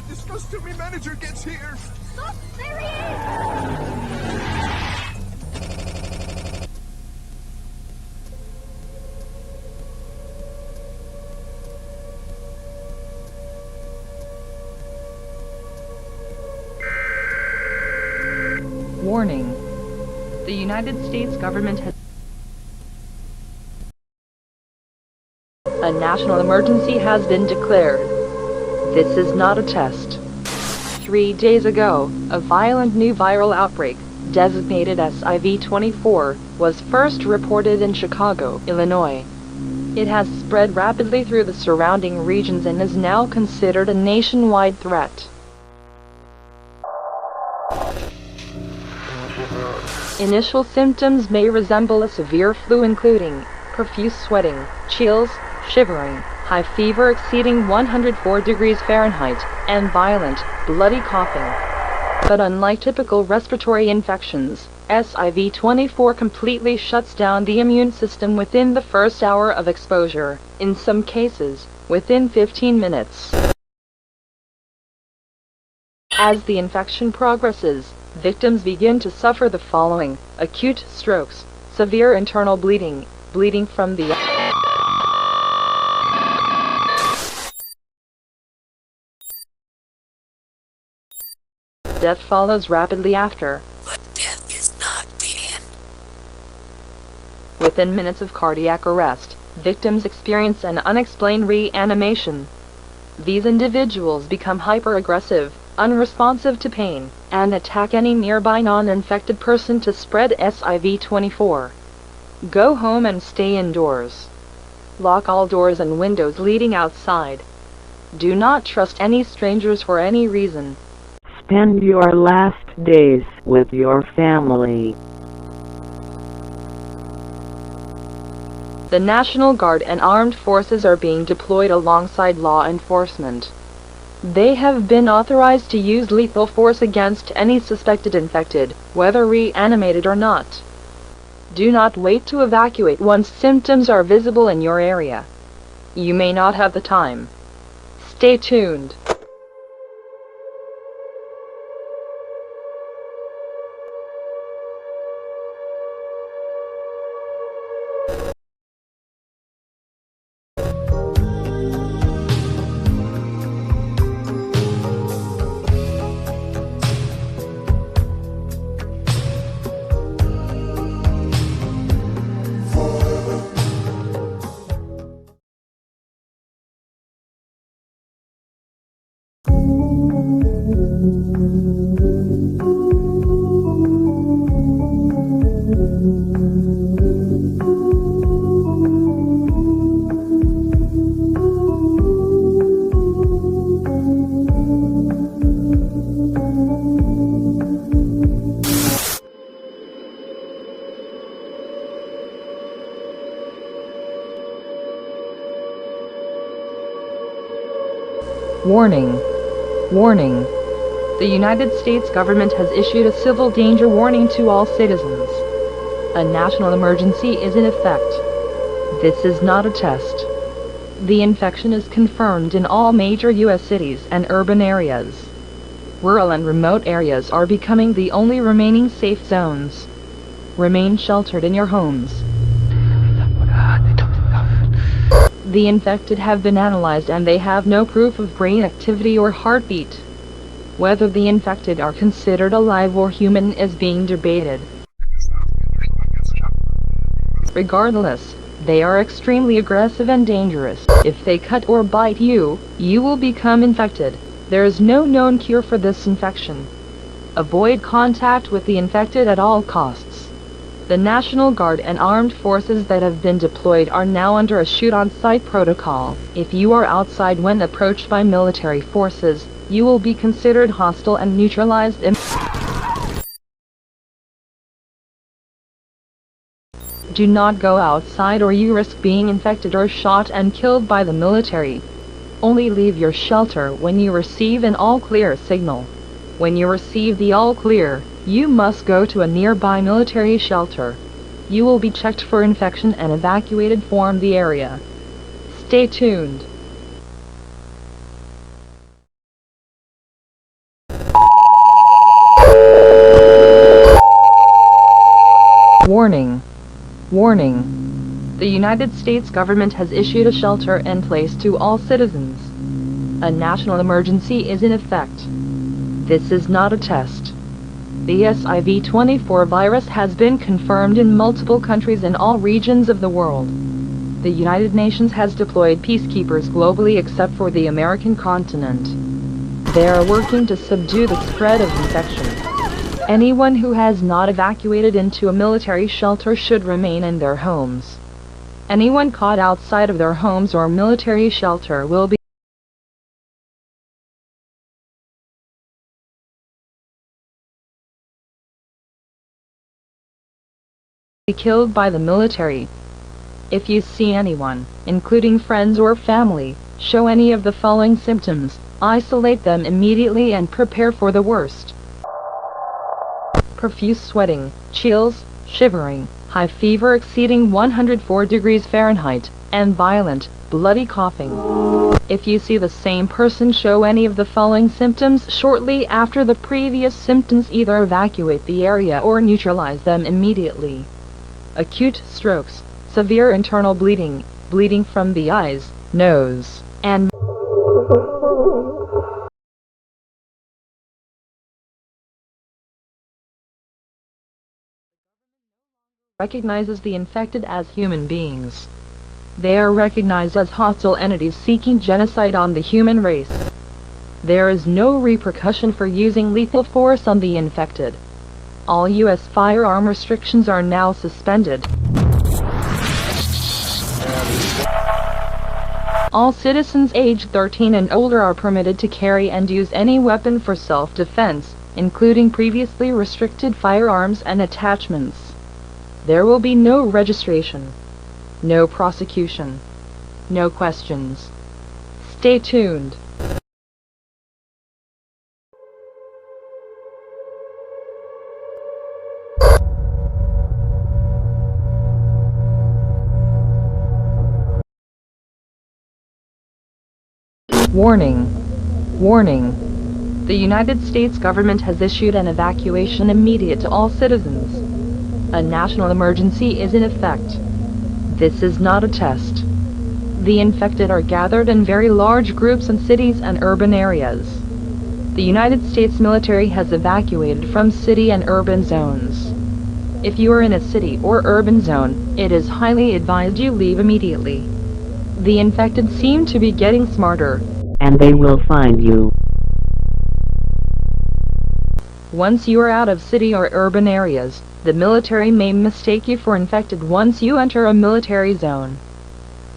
can't discuss till my manager gets here. Look, there he is! Warning. The United States government has a national emergency has been declared. This is not a test. 3 days ago, a violent new viral outbreak, designated SIV-24, was first reported in Chicago, Illinois. It has spread rapidly through the surrounding regions and is now considered a nationwide threat. Initial symptoms may resemble a severe flu, including profuse sweating, chills, shivering, high fever exceeding 104 degrees Fahrenheit, and violent, bloody coughing. But unlike typical respiratory infections, SIV-24 completely shuts down the immune system within the first hour of exposure, in some cases, within 15 minutes. As the infection progresses, victims begin to suffer the following: acute strokes, severe internal bleeding, bleeding from the death follows rapidly after. But death is not the end. Within minutes of cardiac arrest, victims experience an unexplained reanimation. These individuals become hyper-aggressive, unresponsive to pain, and attack any nearby non-infected person to spread SIV-24. Go home and stay indoors. Lock all doors and windows leading outside. Do not trust any strangers for any reason. Spend your last days with your family. The National Guard and armed forces are being deployed alongside law enforcement. They have been authorized to use lethal force against any suspected infected, whether reanimated or not. Do not wait to evacuate once symptoms are visible in your area. You may not have the time. Stay tuned. Warning. Warning. The United States government has issued a civil danger warning to all citizens. A national emergency is in effect. This is not a test. The infection is confirmed in all major U.S. cities and urban areas. Rural and remote areas are becoming the only remaining safe zones. Remain sheltered in your homes. The infected have been analyzed and they have no proof of brain activity or heartbeat. Whether the infected are considered alive or human is being debated. Regardless, they are extremely aggressive and dangerous. If they cut or bite you, you will become infected. There is no known cure for this infection. Avoid contact with the infected at all costs. The National Guard and armed forces that have been deployed are now under a shoot-on-sight protocol. If you are outside when approached by military forces, you will be considered hostile and neutralized. Do not go outside or you risk being infected or shot and killed by the military. Only leave your shelter when you receive an all-clear signal. When you receive the all-clear, you must go to a nearby military shelter. You will be checked for infection and evacuated from the area. Stay tuned. Warning. The United States government has issued a shelter-in-place to all citizens. A national emergency is in effect. This is not a test. The SIV-24 virus has been confirmed in multiple countries in all regions of the world. The United Nations has deployed peacekeepers globally except for the American continent. They are working to subdue the spread of infection. Anyone who has not evacuated into a military shelter should remain in their homes. Anyone caught outside of their homes or military shelter will be killed by the military. If you see anyone, including friends or family, show any of the following symptoms, isolate them immediately and prepare for the worst. Profuse sweating, chills, shivering, high fever exceeding 104 degrees Fahrenheit, and violent, bloody coughing. If you see the same person show any of the following symptoms shortly after the previous symptoms, either evacuate the area or neutralize them immediately. Acute strokes, severe internal bleeding, bleeding from the eyes, nose, and recognizes the infected as human beings. They are recognized as hostile entities seeking genocide on the human race. There is no repercussion for using lethal force on the infected. All U.S. firearm restrictions are now suspended. All citizens aged 13 and older are permitted to carry and use any weapon for self-defense, including previously restricted firearms and attachments. There will be no registration, no prosecution, no questions. Stay tuned. Warning. Warning. The United States government has issued an evacuation immediate to all citizens. A national emergency is in effect. This is not a test. The infected are gathered in very large groups in cities and urban areas. The United States military has evacuated from city and urban zones. If you are in a city or urban zone, it is highly advised you leave immediately. The infected seem to be getting smarter. And they will find you. Once you are out of city or urban areas, the military may mistake you for infected once you enter a military zone.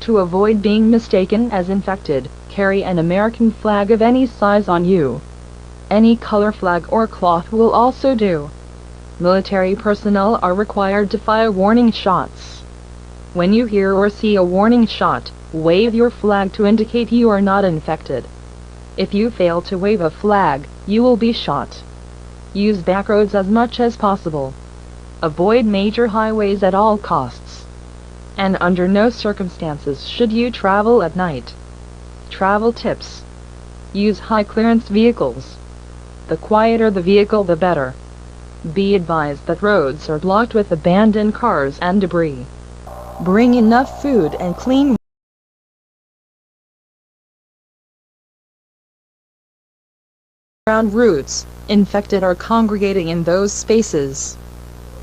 To avoid being mistaken as infected, carry an American flag of any size on you. Any color flag or cloth will also do. Military personnel are required to fire warning shots. When you hear or see a warning shot, wave your flag to indicate you are not infected. If you fail to wave a flag, you will be shot. Use back roads as much as possible. Avoid major highways at all costs. And under no circumstances should you travel at night. Travel tips. Use high-clearance vehicles. The quieter the vehicle, the better. Be advised that roads are blocked with abandoned cars and debris. Bring enough food and clean ground routes. Infected are congregating in those spaces.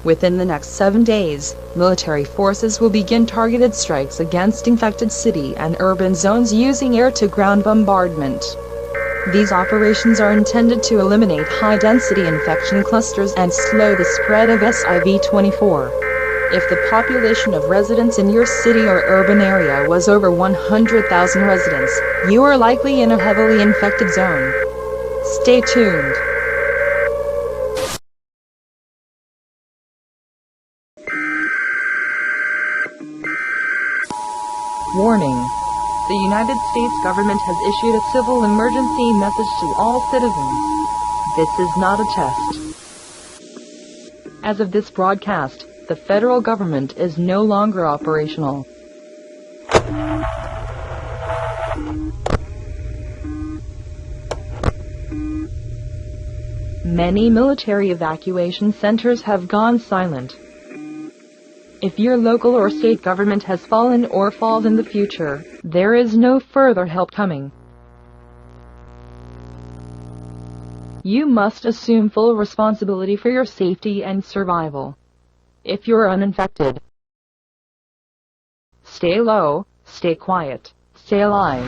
Within the next 7 days, military forces will begin targeted strikes against infected city and urban zones using air-to-ground bombardment. These operations are intended to eliminate high-density infection clusters and slow the spread of SIV-24. If the population of residents in your city or urban area was over 100,000 residents, you are likely in a heavily infected zone. Stay tuned. Warning. The United States government has issued a civil emergency message to all citizens. This is not a test. As of this broadcast, the federal government is no longer operational. Many military evacuation centers have gone silent. If your local or state government has fallen or falls in the future, there is no further help coming. You must assume full responsibility for your safety and survival. If you're uninfected, stay low, stay quiet, stay alive.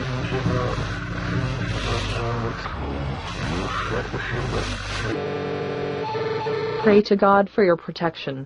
Pray to God for your protection.